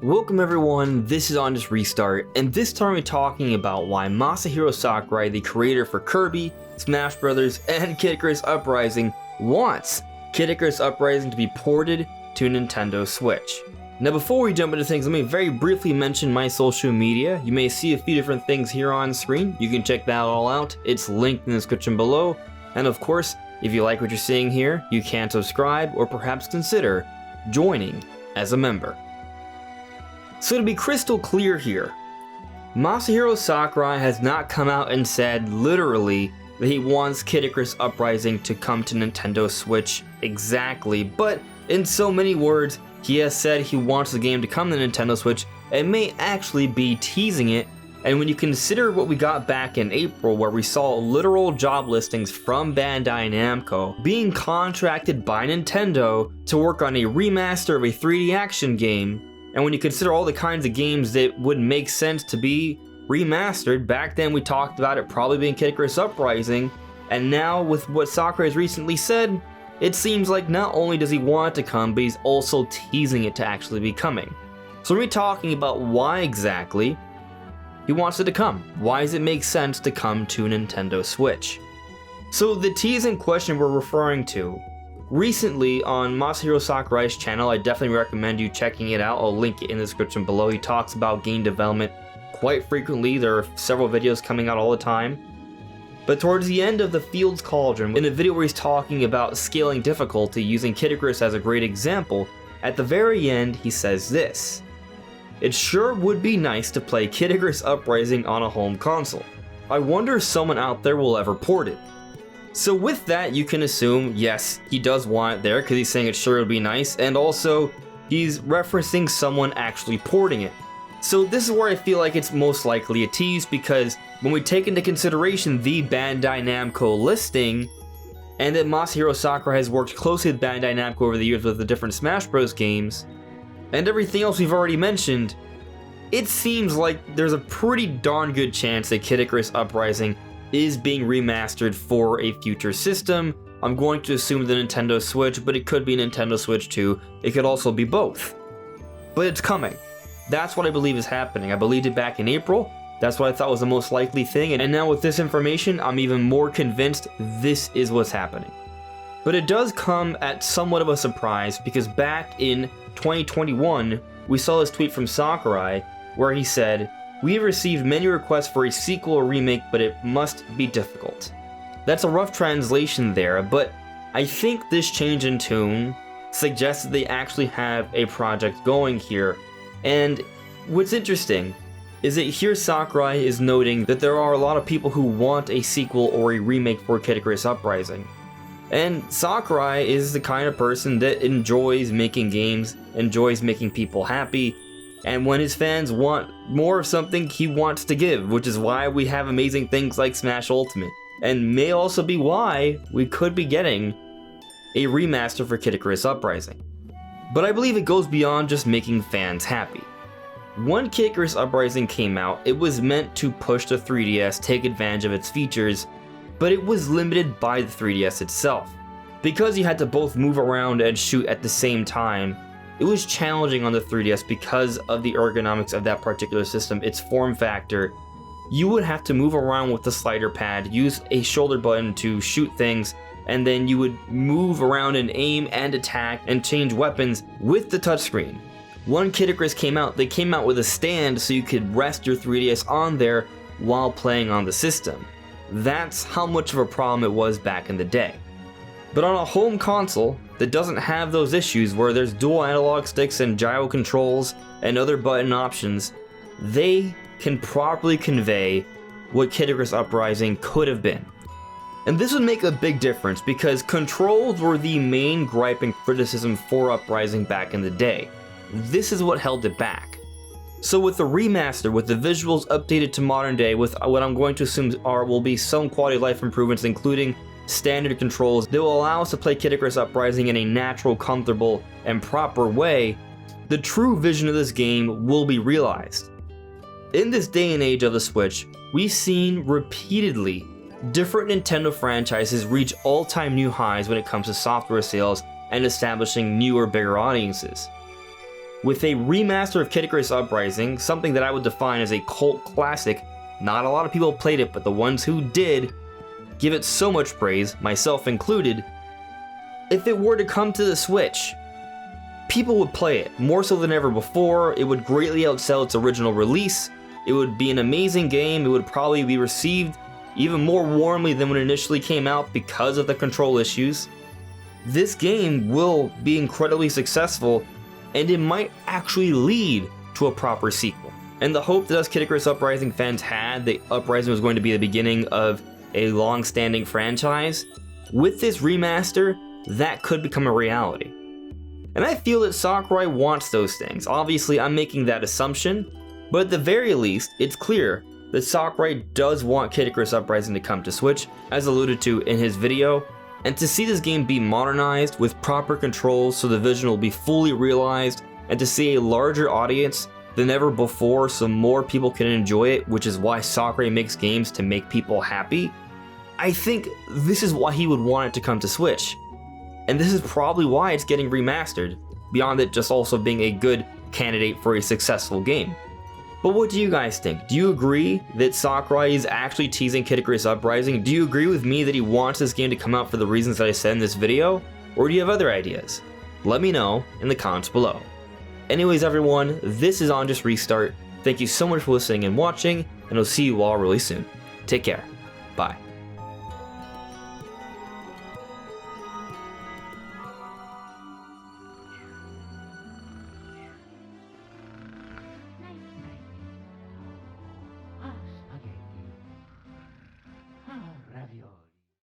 Welcome everyone, this is On Just Restart, and this time we're talking about why Masahiro Sakurai, the creator for Kirby, Smash Bros, and Kid Icarus Uprising, wants Kid Icarus Uprising to be ported to Nintendo Switch. Now before we jump into things, let me very briefly mention my social media. You may see a few different things here on screen. You can check that all out. It's linked in the description below. And of course, if you like what you're seeing here, you can subscribe or perhaps consider joining as a member. So to be crystal clear here, Masahiro Sakurai has not come out and said literally that he wants Kid Icarus Uprising to come to Nintendo Switch exactly, but in so many words, he has said he wants the game to come to Nintendo Switch and may actually be teasing it. And when you consider what we got back in April, where we saw literal job listings from Bandai Namco being contracted by Nintendo to work on a remaster of a 3D action game, and when you consider all the kinds of games that would make sense to be remastered, back then we talked about it probably being Kid Icarus Uprising, and now with what Sakurai has recently said, it seems like not only does he want it to come, but he's also teasing it to actually be coming. So we're talking about why exactly he wants it to come. Why does it make sense to come to Nintendo Switch? So the teasing question we're referring to, recently on Masahiro Sakurai's channel, I definitely recommend you checking it out. I'll link it in the description below. He talks about game development quite frequently. There are several videos coming out all the time. But towards the end of the Field's Cauldron, in a video where he's talking about scaling difficulty using Kid Icarus as a great example, at the very end he says this: "It sure would be nice to play Kid Icarus Uprising on a home console. I wonder if someone out there will ever port it." So with that, you can assume, yes, he does want it there because he's saying it sure would be nice, and also he's referencing someone actually porting it. So this is where I feel like it's most likely a tease, because when we take into consideration the Bandai Namco listing, and that Masahiro Sakurai has worked closely with Bandai Namco over the years with the different Smash Bros games, and everything else we've already mentioned, it seems like there's a pretty darn good chance that Kid Icarus Uprising is being remastered for a future system. I'm going to assume the Nintendo Switch, but it could be Nintendo Switch 2. It could also be both. But it's coming. That's what I believe is happening. I believed it back in April. That's what I thought was the most likely thing. And now with this information, I'm even more convinced this is what's happening. But it does come at somewhat of a surprise, because back in 2021, we saw this tweet from Sakurai where he said, "We have received many requests for a sequel or remake, but it must be difficult." That's a rough translation there, but I think this change in tune suggests that they actually have a project going here. And what's interesting is that here Sakurai is noting that there are a lot of people who want a sequel or a remake for Kid Icarus Uprising. And Sakurai is the kind of person that enjoys making games, enjoys making people happy, and when his fans want more of something, he wants to give, which is why we have amazing things like Smash Ultimate, and may also be why we could be getting a remaster for Kid Icarus Uprising. But I believe it goes beyond just making fans happy. When Kid Icarus Uprising came out, it was meant to push the 3DS, take advantage of its features, but it was limited by the 3DS itself. Because you had to both move around and shoot at the same time, it was challenging on the 3DS because of the ergonomics of that particular system, its form factor. You would have to move around with the slider pad, use a shoulder button to shoot things, and then you would move around and aim and attack and change weapons with the touchscreen. When Kid Icarus came out, they came out with a stand so you could rest your 3DS on there while playing on the system. That's how much of a problem it was back in the day. But on a home console that doesn't have those issues, where there's dual analog sticks and gyro controls and other button options, they can properly convey what Kid Icarus Uprising could have been. And this would make a big difference, because controls were the main gripe and criticism for Uprising back in the day. This is what held it back. So with the remaster, with the visuals updated to modern day, with what I'm going to assume will be some quality of life improvements, including standard controls that will allow us to play Kid Icarus Uprising in a natural, comfortable, and proper way, the true vision of this game will be realized. In this day and age of the Switch, we've seen repeatedly different Nintendo franchises reach all-time new highs when it comes to software sales and establishing newer, bigger audiences. With a remaster of Kid Icarus Uprising, something that I would define as a cult classic, not a lot of people played it, but the ones who did give it so much praise, myself included. If it were to come to the Switch, people would play it more so than ever before. It would greatly outsell its original release. It would be an amazing game. It would probably be received even more warmly than when it initially came out because of the control issues. This game will be incredibly successful, and it might actually lead to a proper sequel. And the hope that us Kid Icarus Uprising fans had, that Uprising was going to be the beginning of a long-standing franchise, with this remaster, that could become a reality. And I feel that Sakurai wants those things. Obviously, I'm making that assumption, but at the very least, it's clear that Sakurai does want Kid Icarus Uprising to come to Switch, as alluded to in his video, and to see this game be modernized with proper controls so the vision will be fully realized, and to see a larger audience than ever before so more people can enjoy it, which is why Sakurai makes games to make people happy. I think this is why he would want it to come to Switch. And this is probably why it's getting remastered, beyond it just also being a good candidate for a successful game. But what do you guys think? Do you agree that Sakurai is actually teasing Kid Icarus Uprising? Do you agree with me that he wants this game to come out for the reasons that I said in this video? Or do you have other ideas? Let me know in the comments below. Anyways everyone, this is On Just Restart. Thank you so much for listening and watching, and I'll see you all really soon. Take care. Bye.